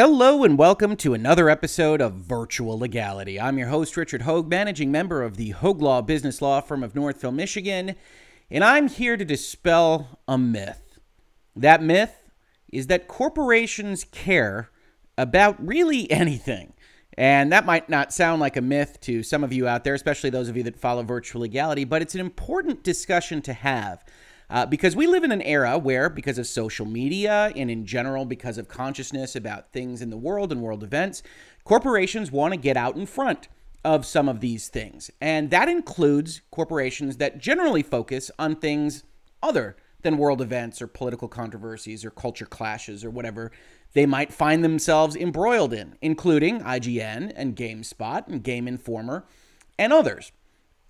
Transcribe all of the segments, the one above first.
Hello and welcome to another episode of Virtual Legality. I'm your host, Richard Hoeg, managing member of the Hoeg Law business law firm of Northville, Michigan, and I'm here to dispel a myth. That myth is that corporations care about really anything. And that might not sound like a myth to some of you out there, especially those of you that follow Virtual Legality, but it's an important discussion to have. Because we live in an era where, because of social media and in general because of consciousness about things in the world and world events, corporations want to get out in front of some of these things. And that includes corporations that generally focus on things other than world events or political controversies or culture clashes or whatever they might find themselves embroiled in, including IGN and GameSpot and Game Informer and others.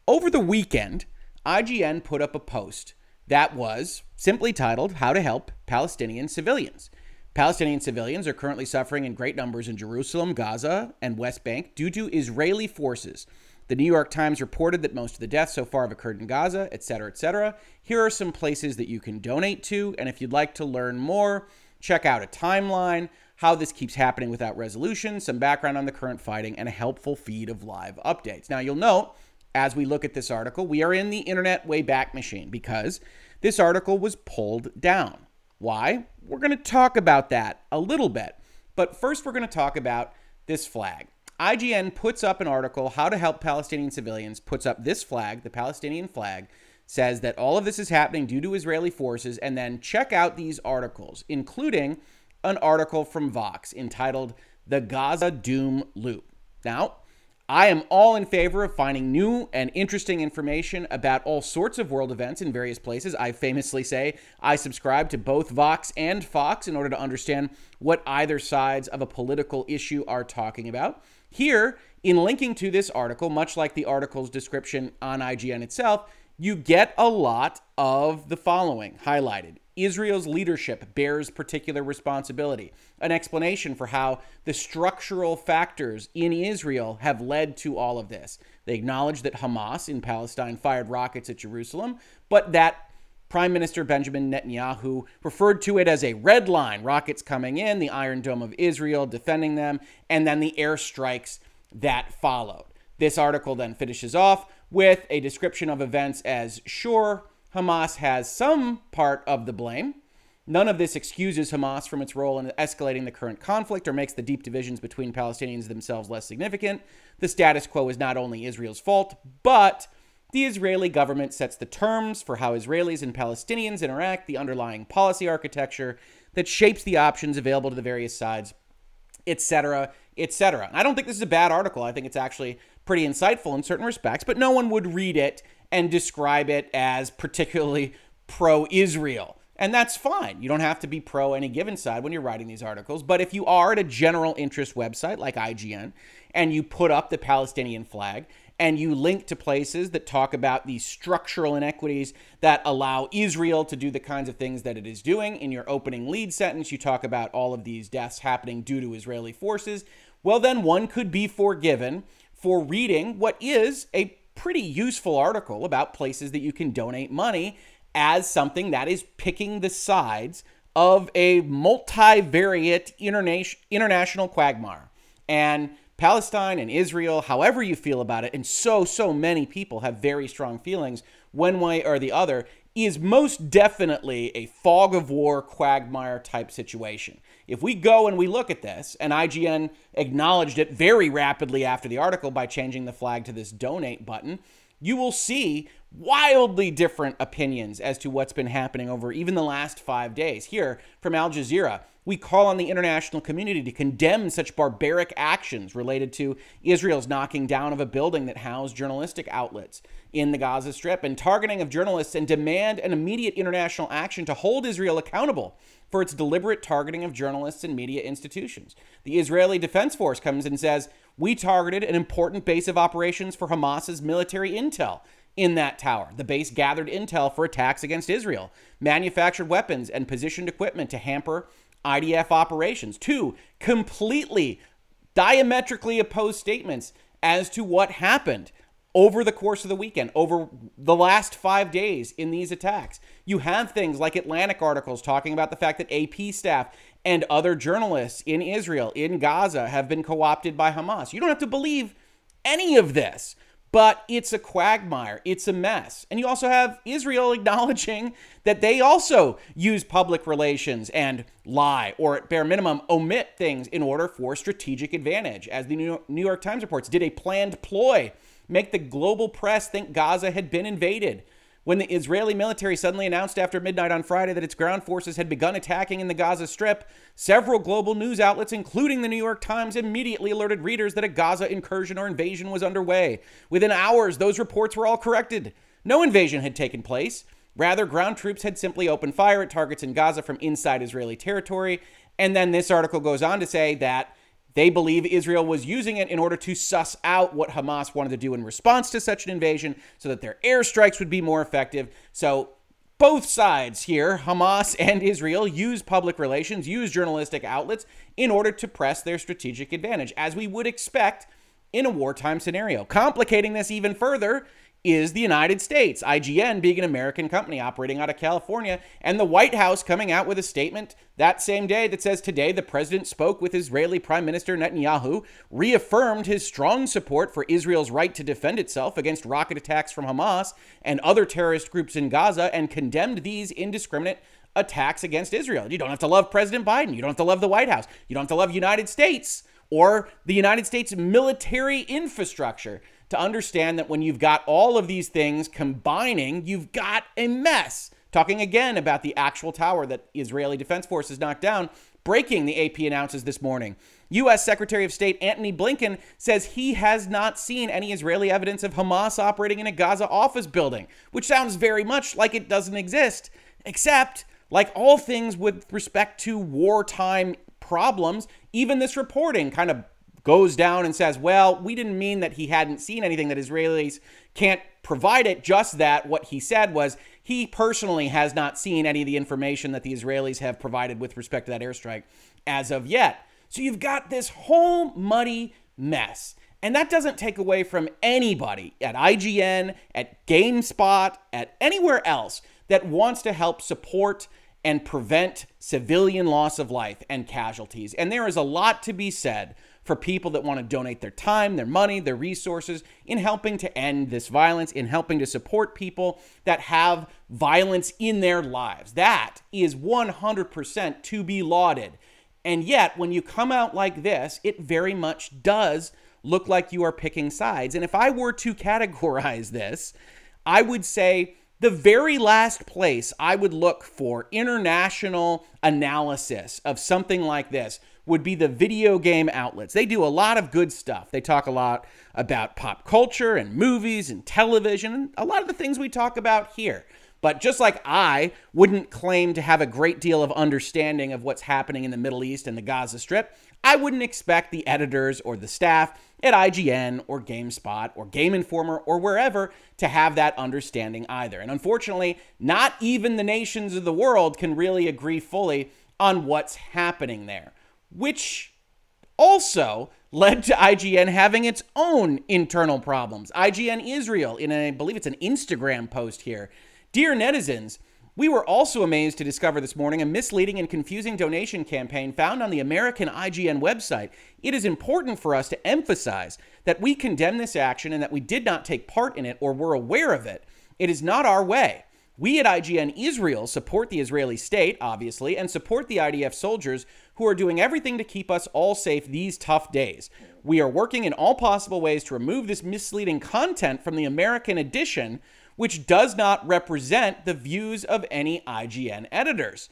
Over the weekend, IGN put up a post that was simply titled, How to Help Palestinian Civilians. Palestinian civilians are currently suffering in great numbers in Jerusalem, Gaza, and West Bank due to Israeli forces. The New York Times reported that most of the deaths so far have occurred in Gaza, etc., etc. Here are some places that you can donate to, and if you'd like to learn more, check out a timeline, how this keeps happening without resolution, some background on the current fighting, and a helpful feed of live updates. Now, you'll note, as we look at this article, we are in the internet Wayback Machine because this article was pulled down. Why? We're going to talk about that a little bit. But first, we're going to talk about this flag. IGN puts up an article, How to Help Palestinian Civilians, puts up this flag, the Palestinian flag, says that all of this is happening due to Israeli forces, and then check out these articles, including an article from Vox entitled The Gaza Doom Loop. Now, I am all in favor of finding new and interesting information about all sorts of world events in various places. I famously say I subscribe to both Vox and Fox in order to understand what either sides of a political issue are talking about. Here, in linking to this article, much like the article's description on IGN itself, you get a lot of the following highlighted. Israel's leadership bears particular responsibility. An explanation for how the structural factors in Israel have led to all of this. They acknowledge that Hamas in Palestine fired rockets at Jerusalem, but that Prime Minister Benjamin Netanyahu referred to it as a red line, rockets coming in, the Iron Dome of Israel defending them, and then the airstrikes that followed. This article then finishes off with a description of events as, sure, Hamas has some part of the blame. None of this excuses Hamas from its role in escalating the current conflict or makes the deep divisions between Palestinians themselves less significant. The status quo is not only Israel's fault, but the Israeli government sets the terms for how Israelis and Palestinians interact, the underlying policy architecture that shapes the options available to the various sides, etc., etc. I don't think this is a bad article. I think it's actually pretty insightful in certain respects, but no one would read it and describe it as particularly pro-Israel. And that's fine. You don't have to be pro any given side when you're writing these articles. But if you are at a general interest website like IGN and you put up the Palestinian flag and you link to places that talk about the structural inequities that allow Israel to do the kinds of things that it is doing, in your opening lead sentence, you talk about all of these deaths happening due to Israeli forces, well, then one could be forgiven for reading what is a pretty useful article about places that you can donate money as something that is picking the sides of a multivariate international quagmire. And Palestine and Israel, however you feel about it, and so many people have very strong feelings one way or the other, is most definitely a fog of war quagmire type situation. If we go and we look at this, and IGN acknowledged it very rapidly after the article by changing the flag to this donate button, you will see wildly different opinions as to what's been happening over even the last 5 days. Here from Al Jazeera, we call on the international community to condemn such barbaric actions related to Israel's knocking down of a building that housed journalistic outlets in the Gaza Strip and targeting of journalists, and demand an immediate international action to hold Israel accountable for its deliberate targeting of journalists and media institutions. The Israeli Defense Force comes and says, we targeted an important base of operations for Hamas's military intel in that tower. The base gathered intel for attacks against Israel, manufactured weapons and positioned equipment to hamper IDF operations. Two completely diametrically opposed statements as to what happened over the course of the weekend, over the last 5 days in these attacks. You have things like Atlantic articles talking about the fact that AP staff and other journalists in Israel, in Gaza, have been co-opted by Hamas. You don't have to believe any of this, but it's a quagmire. It's a mess. And you also have Israel acknowledging that they also use public relations and lie, or at bare minimum, omit things in order for strategic advantage. As the New York Times reports, did a planned ploy make the global press think Gaza had been invaded. When the Israeli military suddenly announced after midnight on Friday that its ground forces had begun attacking in the Gaza Strip, several global news outlets, including the New York Times, immediately alerted readers that a Gaza incursion or invasion was underway. Within hours, those reports were all corrected. No invasion had taken place. Rather, ground troops had simply opened fire at targets in Gaza from inside Israeli territory. And then this article goes on to say that they believe Israel was using it in order to suss out what Hamas wanted to do in response to such an invasion so that their airstrikes would be more effective. So both sides here, Hamas and Israel, use public relations, use journalistic outlets in order to press their strategic advantage, as we would expect in a wartime scenario. Complicating this even further is the United States, IGN being an American company operating out of California, and the White House coming out with a statement that same day that says, today the president spoke with Israeli Prime Minister Netanyahu, reaffirmed his strong support for Israel's right to defend itself against rocket attacks from Hamas and other terrorist groups in Gaza, and condemned these indiscriminate attacks against Israel. You don't have to love President Biden. You don't have to love the White House. You don't have to love the United States or the United States military infrastructure to understand that when you've got all of these things combining, you've got a mess. Talking again about the actual tower that Israeli Defense Forces knocked down. Breaking, the AP announces this morning. U.S. Secretary of State Antony Blinken says he has not seen any Israeli evidence of Hamas operating in a Gaza office building, which sounds very much like it doesn't exist, except, like all things with respect to wartime problems, even this reporting kind of goes down and says, well, we didn't mean that he hadn't seen anything, that Israelis can't provide it, just that what he said was he personally has not seen any of the information that the Israelis have provided with respect to that airstrike as of yet. So you've got this whole muddy mess. And that doesn't take away from anybody at IGN, at GameSpot, at anywhere else that wants to help support and prevent civilian loss of life and casualties. And there is a lot to be said for people that want to donate their time, their money, their resources in helping to end this violence, in helping to support people that have violence in their lives. That is 100% to be lauded. And yet, when you come out like this, it very much does look like you are picking sides. And if I were to categorize this, I would say the very last place I would look for international analysis of something like this would be the video game outlets. They do a lot of good stuff. They talk a lot about pop culture and movies and television, and a lot of the things we talk about here. But just like I wouldn't claim to have a great deal of understanding of what's happening in the Middle East and the Gaza Strip, I wouldn't expect the editors or the staff at IGN or GameSpot or Game Informer or wherever to have that understanding either. And unfortunately, not even the nations of the world can really agree fully on what's happening there, which also led to IGN having its own internal problems. IGN Israel, in I believe it's an Instagram post here. Dear netizens, we were also amazed to discover this morning a misleading and confusing donation campaign found on the American IGN website. It is important for us to emphasize that we condemn this action and that we did not take part in it or were aware of it. It is not our way. We at IGN Israel support the Israeli state, obviously, and support the IDF soldiers who are doing everything to keep us all safe these tough days. We are working in all possible ways to remove this misleading content from the American edition, which does not represent the views of any IGN editors.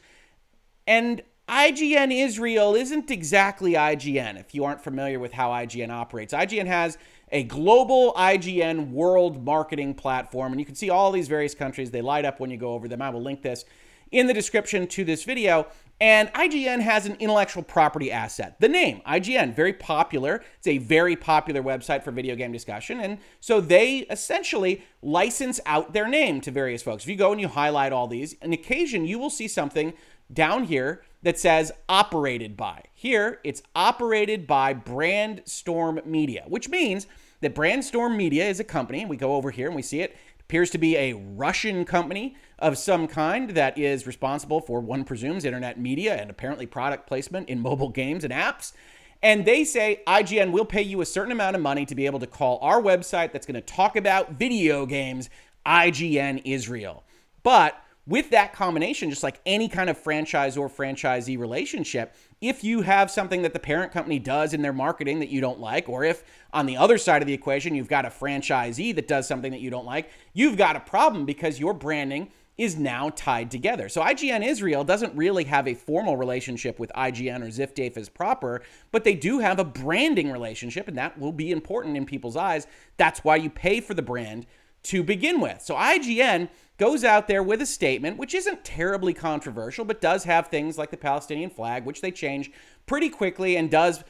And IGN Israel isn't exactly IGN, if you aren't familiar with how IGN operates. IGN has a global IGN world marketing platform, and you can see all these various countries. They light up when you go over them. I will link this in the description to this video. And IGN has an intellectual property asset. The name, IGN, very popular. It's a very popular website for video game discussion. And so they essentially license out their name to various folks. If you go and you highlight all these, on occasion you will see something down here that says operated by. Here, it's operated by Brandstorm Media, which means that Brandstorm Media is a company, and we go over here and we see it, appears to be a Russian company of some kind that is responsible for, one presumes, internet media and apparently product placement in mobile games and apps. And they say, IGN will pay you a certain amount of money to be able to call our website that's going to talk about video games IGN Israel. But with that combination, just like any kind of franchise or franchisee relationship, if you have something that the parent company does in their marketing that you don't like, or if on the other side of the equation, you've got a franchisee that does something that you don't like, you've got a problem because your branding is now tied together. So IGN Israel doesn't really have a formal relationship with IGN or Ziff Davis proper, but they do have a branding relationship, and that will be important in people's eyes. That's why you pay for the brand to begin with. So IGN goes out there with a statement, which isn't terribly controversial, but does have things like the Palestinian flag, which they change pretty quickly and does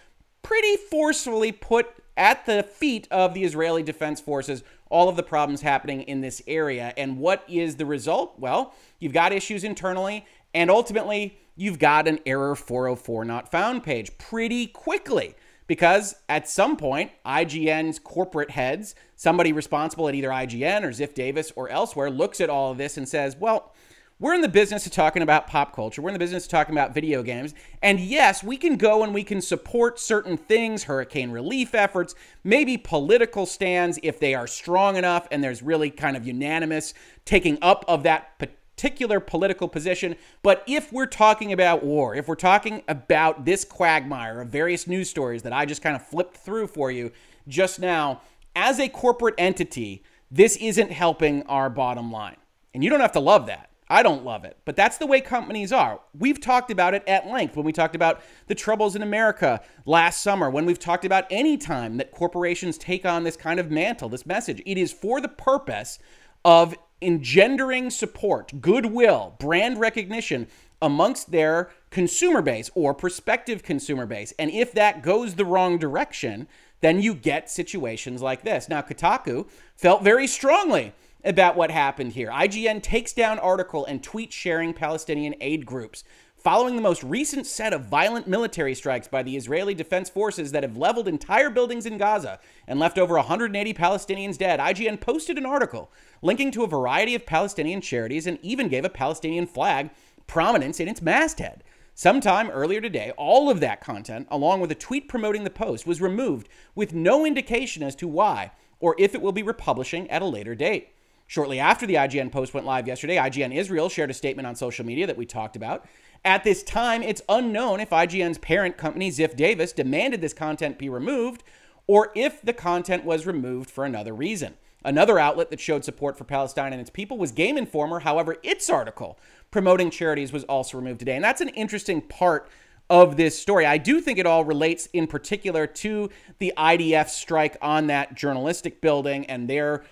pretty forcefully put at the feet of the Israeli Defense Forces all of the problems happening in this area. And what is the result? Well, you've got issues internally, and ultimately, you've got an error 404 not found page pretty quickly. Because at some point, IGN's corporate heads, somebody responsible at either IGN or Ziff Davis or elsewhere, looks at all of this and says, well, we're in the business of talking about pop culture. We're in the business of talking about video games. And yes, we can go and we can support certain things, hurricane relief efforts, maybe political stands if they are strong enough and there's really kind of unanimous taking up of that particular political position. But if we're talking about war, if we're talking about this quagmire of various news stories that I just kind of flipped through for you just now, as a corporate entity, this isn't helping our bottom line. And you don't have to love that. I don't love it, but that's the way companies are. We've talked about it at length when we talked about the troubles in America last summer, when we've talked about any time that corporations take on this kind of mantle, this message. It is for the purpose of engendering support, goodwill, brand recognition amongst their consumer base or prospective consumer base. And if that goes the wrong direction, then you get situations like this. Now, Kotaku felt very strongly about what happened here. IGN takes down article and tweet sharing Palestinian aid groups. Following the most recent set of violent military strikes by the Israeli Defense Forces that have leveled entire buildings in Gaza and left over 180 Palestinians dead, IGN posted an article linking to a variety of Palestinian charities and even gave a Palestinian flag prominence in its masthead. Sometime earlier today, all of that content, along with a tweet promoting the post, was removed with no indication as to why or if it will be republishing at a later date. Shortly after the IGN post went live yesterday, IGN Israel shared a statement on social media that we talked about. At this time, it's unknown if IGN's parent company, Ziff Davis, demanded this content be removed or if the content was removed for another reason. Another outlet that showed support for Palestine and its people was Game Informer. However, its article promoting charities was also removed today. And that's an interesting part of this story. I do think it all relates in particular to the IDF strike on that journalistic building and their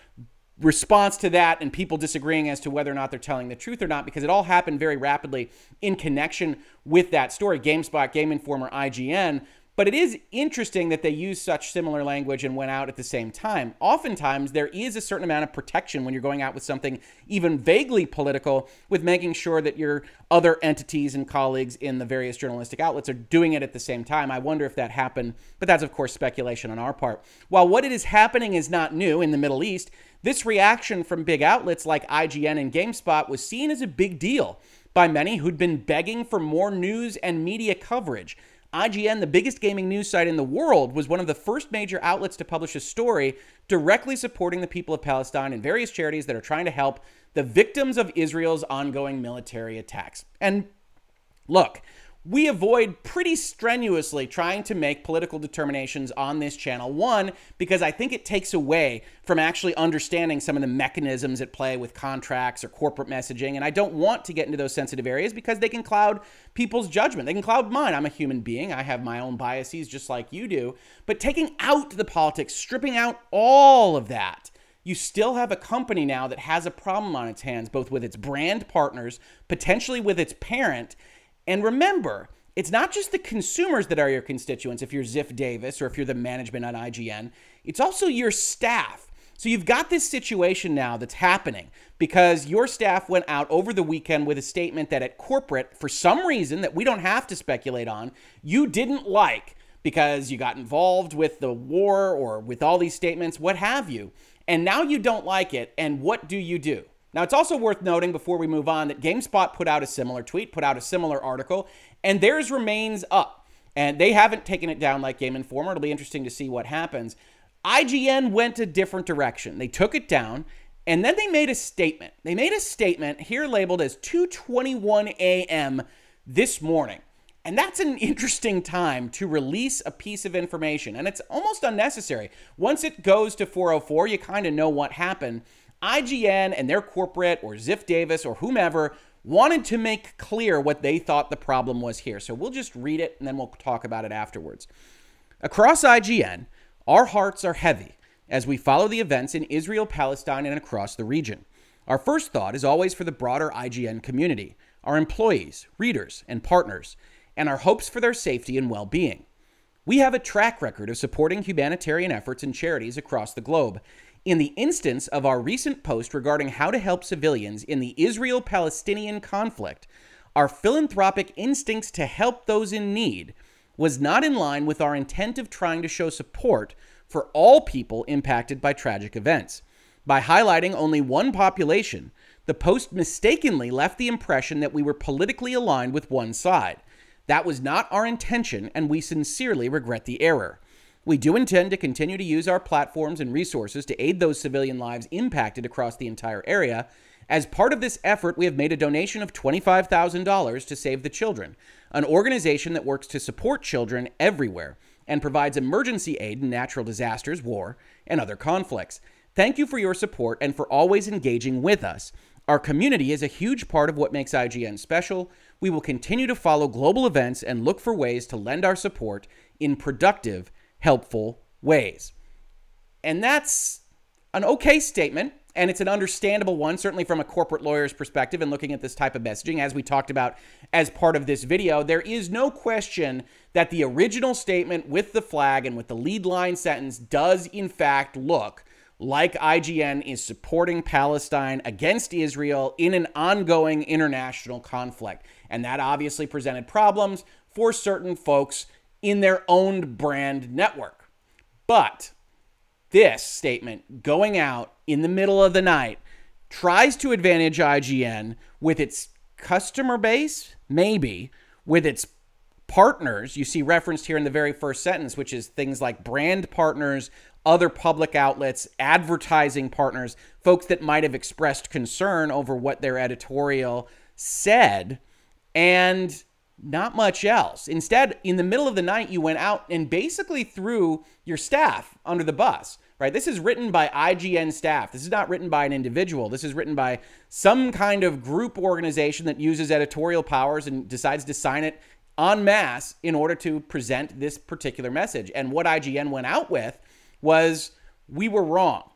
response to that and people disagreeing as to whether or not they're telling the truth or not, because it all happened very rapidly in connection with that story. GameSpot, Game Informer, IGN. But it is interesting that they use such similar language and went out at the same time. Oftentimes, there is a certain amount of protection when you're going out with something even vaguely political, with making sure that your other entities and colleagues in the various journalistic outlets are doing it at the same time. I wonder if that happened, but that's, of course, speculation on our part. While what is happening is not new in the Middle East, this reaction from big outlets like IGN and GameSpot was seen as a big deal by many who'd been begging for more news and media coverage. IGN, the biggest gaming news site in the world, was one of the first major outlets to publish a story directly supporting the people of Palestine and various charities that are trying to help the victims of Israel's ongoing military attacks. And look, we avoid pretty strenuously trying to make political determinations on this channel. One, because I think it takes away from actually understanding some of the mechanisms at play with contracts or corporate messaging. And I don't want to get into those sensitive areas because they can cloud people's judgment. They can cloud mine. I'm a human being. I have my own biases just like you do. But taking out the politics, stripping out all of that, you still have a company now that has a problem on its hands, both with its brand partners, potentially with its parent. And remember, it's not just the consumers that are your constituents if you're Ziff Davis or if you're the management on IGN. It's also your staff. So you've got this situation now that's happening because your staff went out over the weekend with a statement that at corporate, for some reason that we don't have to speculate on, you didn't like because you got involved with the war or with all these statements, what have you. And now you don't like it, and what do you do? Now, it's also worth noting before we move on that GameSpot put out a similar tweet, put out a similar article, and theirs remains up. And they haven't taken it down like Game Informer. It'll be interesting to see what happens. IGN went a different direction. They took it down, and then they made a statement. They made a statement here labeled as 2:21 a.m. this morning. And that's an interesting time to release a piece of information, and it's almost unnecessary. Once it goes to 4:04, you kind of know what happened. IGN and their corporate or Ziff Davis or whomever wanted to make clear what they thought the problem was here. So we'll just read it, and then we'll talk about it afterwards. Across IGN, our hearts are heavy as we follow the events in Israel, Palestine, and across the region. Our first thought is always for the broader IGN community, our employees, readers, and partners, and our hopes for their safety and well-being. We have a track record of supporting humanitarian efforts and charities across the globe. In the instance of our recent post regarding how to help civilians in the Israel-Palestinian conflict, our philanthropic instincts to help those in need was not in line with our intent of trying to show support for all people impacted by tragic events. By highlighting only one population, the post mistakenly left the impression that we were politically aligned with one side. That was not our intention, and we sincerely regret the error. We do intend to continue to use our platforms and resources to aid those civilian lives impacted across the entire area. As part of this effort, we have made a donation of $25,000 to Save the Children, an organization that works to support children everywhere and provides emergency aid in natural disasters, war, and other conflicts. Thank you for your support and for always engaging with us. Our community is a huge part of what makes IGN special. We will continue to follow global events and look for ways to lend our support in productive, helpful ways. And that's an okay statement, and it's an understandable one, certainly from a corporate lawyer's perspective and looking at this type of messaging. As we talked about as part of this video, there is no question that the original statement with the flag and with the lead line sentence does in fact look like IGN is supporting Palestine against Israel in an ongoing international conflict. And that obviously presented problems for certain folks in their own brand network. But this statement going out in the middle of the night tries to advantage IGN with its customer base, maybe, with its partners. You see referenced here in the very first sentence, which is things like brand partners, other public outlets, advertising partners, folks that might have expressed concern over what their editorial said, and not much else. Instead, in the middle of the night, you went out and basically threw your staff under the bus, right? This is written by IGN staff. This is not written by an individual. This is written by some kind of group organization that uses editorial powers and decides to sign it en masse in order to present this particular message. And what IGN went out with was, we were wrong.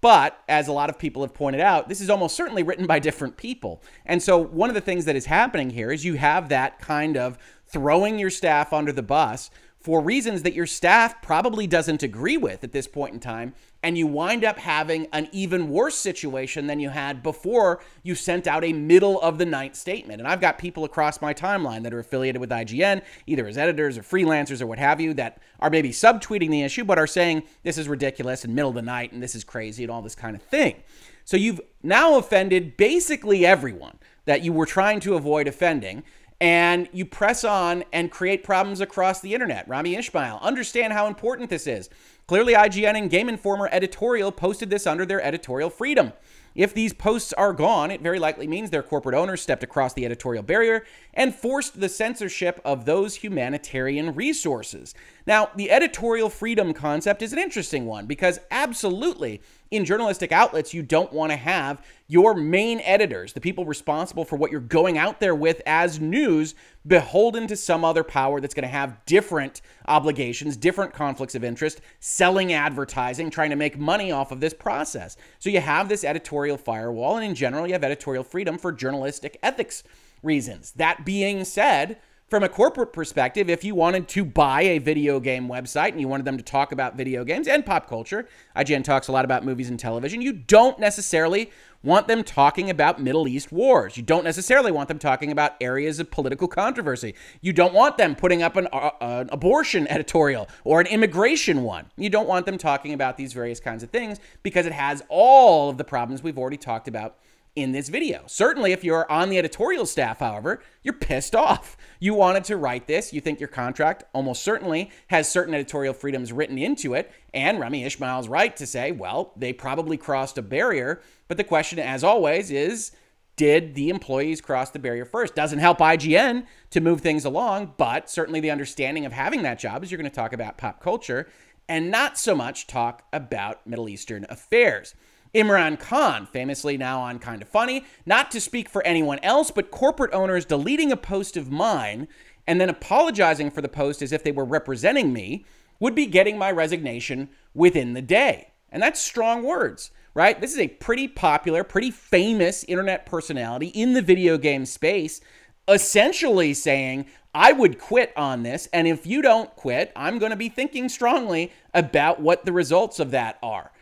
But as a lot of people have pointed out, this is almost certainly written by different people. And so one of the things that is happening here is you have that kind of throwing your staff under the bus for reasons that your staff probably doesn't agree with at this point in time, and you wind up having an even worse situation than you had before you sent out a middle-of-the-night statement. And I've got people across my timeline that are affiliated with IGN, either as editors or freelancers or what have you, that are maybe subtweeting the issue, but are saying this is ridiculous and middle of the night and this is crazy and all this kind of thing. So you've now offended basically everyone that you were trying to avoid offending, and you press on and create problems across the internet. Rami Ishmael, understand how important this is. Clearly, IGN and Game Informer editorial posted this under their editorial freedom. If these posts are gone, it very likely means their corporate owners stepped across the editorial barrier and forced the censorship of those humanitarian resources. Now, the editorial freedom concept is an interesting one because absolutely, in journalistic outlets, you don't want to have your main editors, the people responsible for what you're going out there with as news, beholden to some other power that's going to have different obligations, different conflicts of interest, selling advertising, trying to make money off of this process. So you have this editorial firewall, and in general, you have editorial freedom for journalistic ethics reasons. That being said, from a corporate perspective, if you wanted to buy a video game website and you wanted them to talk about video games and pop culture, IGN talks a lot about movies and television, you don't necessarily want them talking about Middle East wars. You don't necessarily want them talking about areas of political controversy. You don't want them putting up an abortion editorial or an immigration one. You don't want them talking about these various kinds of things because it has all of the problems we've already talked about in this video. Certainly, if you're on the editorial staff, however, you're pissed off. You wanted to write this. You think your contract almost certainly has certain editorial freedoms written into it. And Rami Ishmael's right to say, well, they probably crossed a barrier. But the question, as always, is, did the employees cross the barrier first? Doesn't help IGN to move things along, but certainly the understanding of having that job is you're going to talk about pop culture and not so much talk about Middle Eastern affairs. Imran Khan, famously now on Kind of Funny, not to speak for anyone else, but corporate owners deleting a post of mine and then apologizing for the post as if they were representing me, would be getting my resignation within the day. And that's strong words, right? This is a pretty popular, pretty famous internet personality in the video game space, essentially saying, I would quit on this, and if you don't quit, I'm going to be thinking strongly about what the results of that are.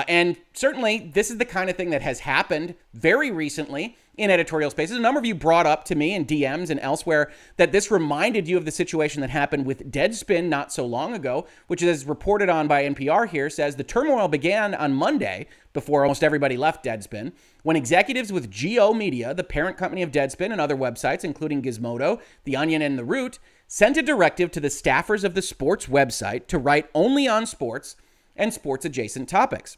And certainly, this is the kind of thing that has happened very recently in editorial spaces. A number of you brought up to me in DMs and elsewhere that this reminded you of the situation that happened with Deadspin not so long ago, which is reported on by NPR here, says the turmoil began on Monday, before almost everybody left Deadspin, when executives with GO Media, the parent company of Deadspin and other websites, including Gizmodo, The Onion, and The Root, sent a directive to the staffers of the sports website to write only on sports and sports-adjacent topics.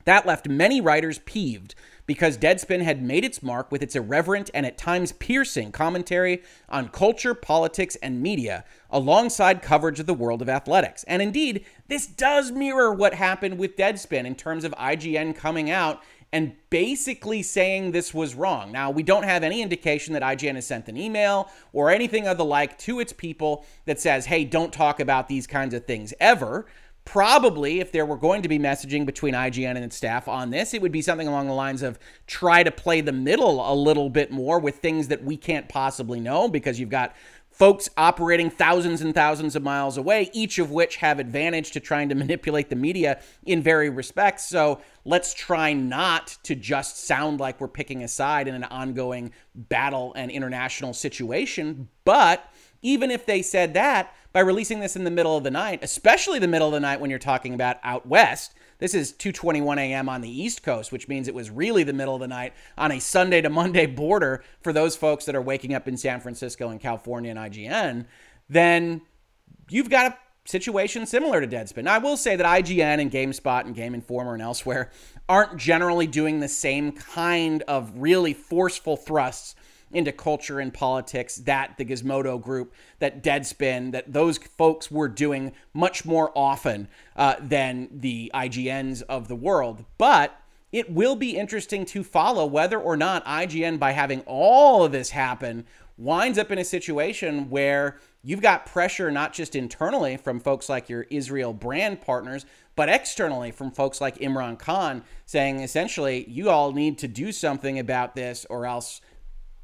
That left many writers peeved because Deadspin had made its mark with its irreverent and at times piercing commentary on culture, politics, and media, alongside coverage of the world of athletics. And indeed, this does mirror what happened with Deadspin in terms of IGN coming out and basically saying this was wrong. Now, we don't have any indication that IGN has sent an email or anything of the like to its people that says, hey, don't talk about these kinds of things ever. Probably, if there were going to be messaging between IGN and its staff on this, it would be something along the lines of try to play the middle a little bit more with things that we can't possibly know, because you've got folks operating thousands and thousands of miles away, each of which have advantage to trying to manipulate the media in various respects. So let's try not to just sound like we're picking a side in an ongoing battle and international situation. But even if they said that, by releasing this in the middle of the night, especially the middle of the night when you're talking about out west, this is 2:21 a.m. on the East Coast, which means it was really the middle of the night on a Sunday to Monday border for those folks that are waking up in San Francisco and California and IGN, then you've got a situation similar to Deadspin. Now, I will say that IGN and GameSpot and Game Informer and elsewhere aren't generally doing the same kind of really forceful thrusts into culture and politics that the Gizmodo group, that Deadspin, that those folks were doing much more often than the IGNs of the world. But it will be interesting to follow whether or not IGN, by having all of this happen, winds up in a situation where you've got pressure not just internally from folks like your Israel brand partners, but externally from folks like Imran Khan saying, essentially, you all need to do something about this or else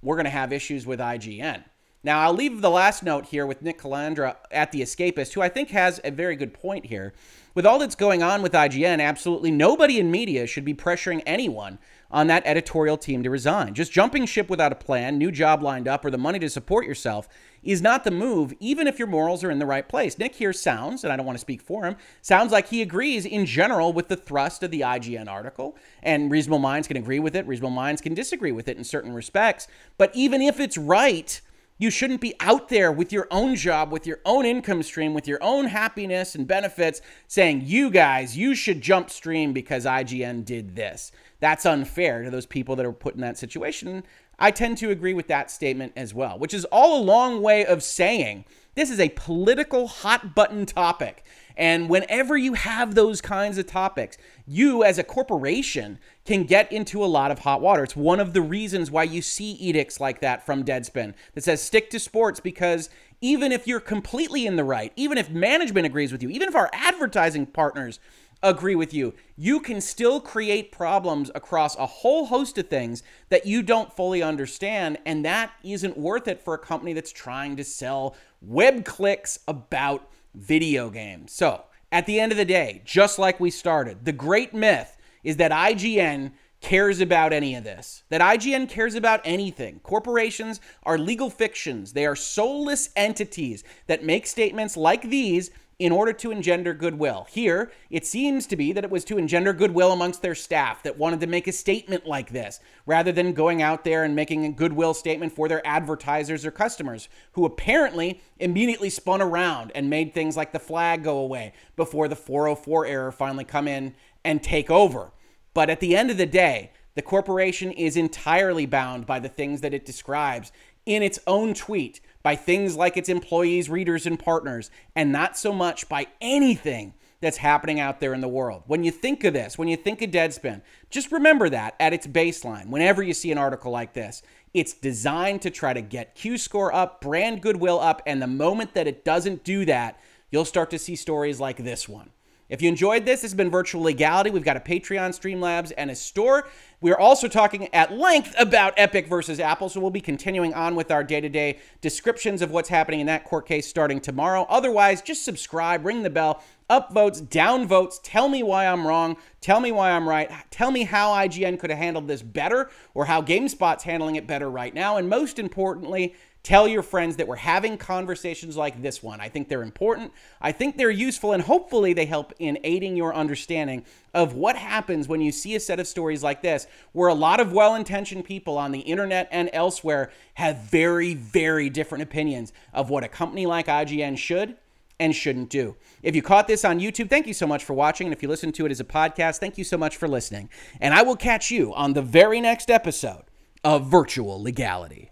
we're going to have issues with IGN. Now, I'll leave the last note here with Nick Calandra at The Escapist, who I think has a very good point here. With all that's going on with IGN, absolutely nobody in media should be pressuring anyone on that editorial team to resign. Just jumping ship without a plan, new job lined up, or the money to support yourself is not the move, even if your morals are in the right place. Nick here sounds, and I don't want to speak for him, sounds like he agrees in general with the thrust of the IGN article, and reasonable minds can agree with it, reasonable minds can disagree with it in certain respects, but even if it's right, you shouldn't be out there with your own job, with your own income stream, with your own happiness and benefits saying, you guys, you should jump stream because IGN did this. That's unfair to those people that are put in that situation. I tend to agree with that statement as well, which is all a long way of saying this is a political hot button topic. And whenever you have those kinds of topics, you as a corporation can get into a lot of hot water. It's one of the reasons why you see edicts like that from Deadspin that says stick to sports, because even if you're completely in the right, even if management agrees with you, even if our advertising partners agree with you. You can still create problems across a whole host of things that you don't fully understand, and that isn't worth it for a company that's trying to sell web clicks about video games. So, at the end of the day, just like we started, the great myth is that IGN cares about any of this, that IGN cares about anything. Corporations are legal fictions. They are soulless entities that make statements like these in order to engender goodwill. Here, it seems to be that it was to engender goodwill amongst their staff that wanted to make a statement like this, rather than going out there and making a goodwill statement for their advertisers or customers, who apparently immediately spun around and made things like the flag go away before the 404 error finally come in and take over. But at the end of the day, the corporation is entirely bound by the things that it describes in its own tweet, by things like its employees, readers, and partners, and not so much by anything that's happening out there in the world. When you think of this, when you think of Deadspin, just remember that at its baseline, whenever you see an article like this, it's designed to try to get Q-score up, brand goodwill up, and the moment that it doesn't do that, you'll start to see stories like this one. If you enjoyed this has been Virtual Legality. We've got a Patreon, Streamlabs, and a store. We're also talking at length about Epic versus Apple, so we'll be continuing on with our day-to-day descriptions of what's happening in that court case starting tomorrow. Otherwise, just subscribe, ring the bell, up votes, down votes, tell me why I'm wrong, tell me why I'm right, tell me how IGN could have handled this better or how GameSpot's handling it better right now, and most importantly, tell your friends that we're having conversations like this one. I think they're important, I think they're useful, and hopefully they help in aiding your understanding of what happens when you see a set of stories like this, where a lot of well-intentioned people on the internet and elsewhere have very, very different opinions of what a company like IGN should and shouldn't do. If you caught this on YouTube, thank you so much for watching. And if you listen to it as a podcast, thank you so much for listening. And I will catch you on the very next episode of Virtual Legality.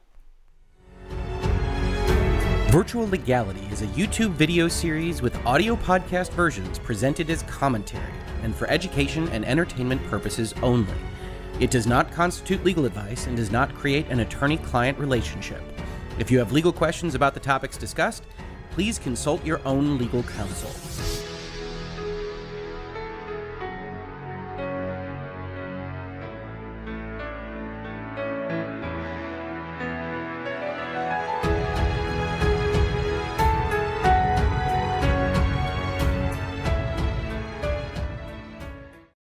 Virtual Legality is a YouTube video series with audio podcast versions presented as commentary and for education and entertainment purposes only. It does not constitute legal advice and does not create an attorney-client relationship. If you have legal questions about the topics discussed, please consult your own legal counsel.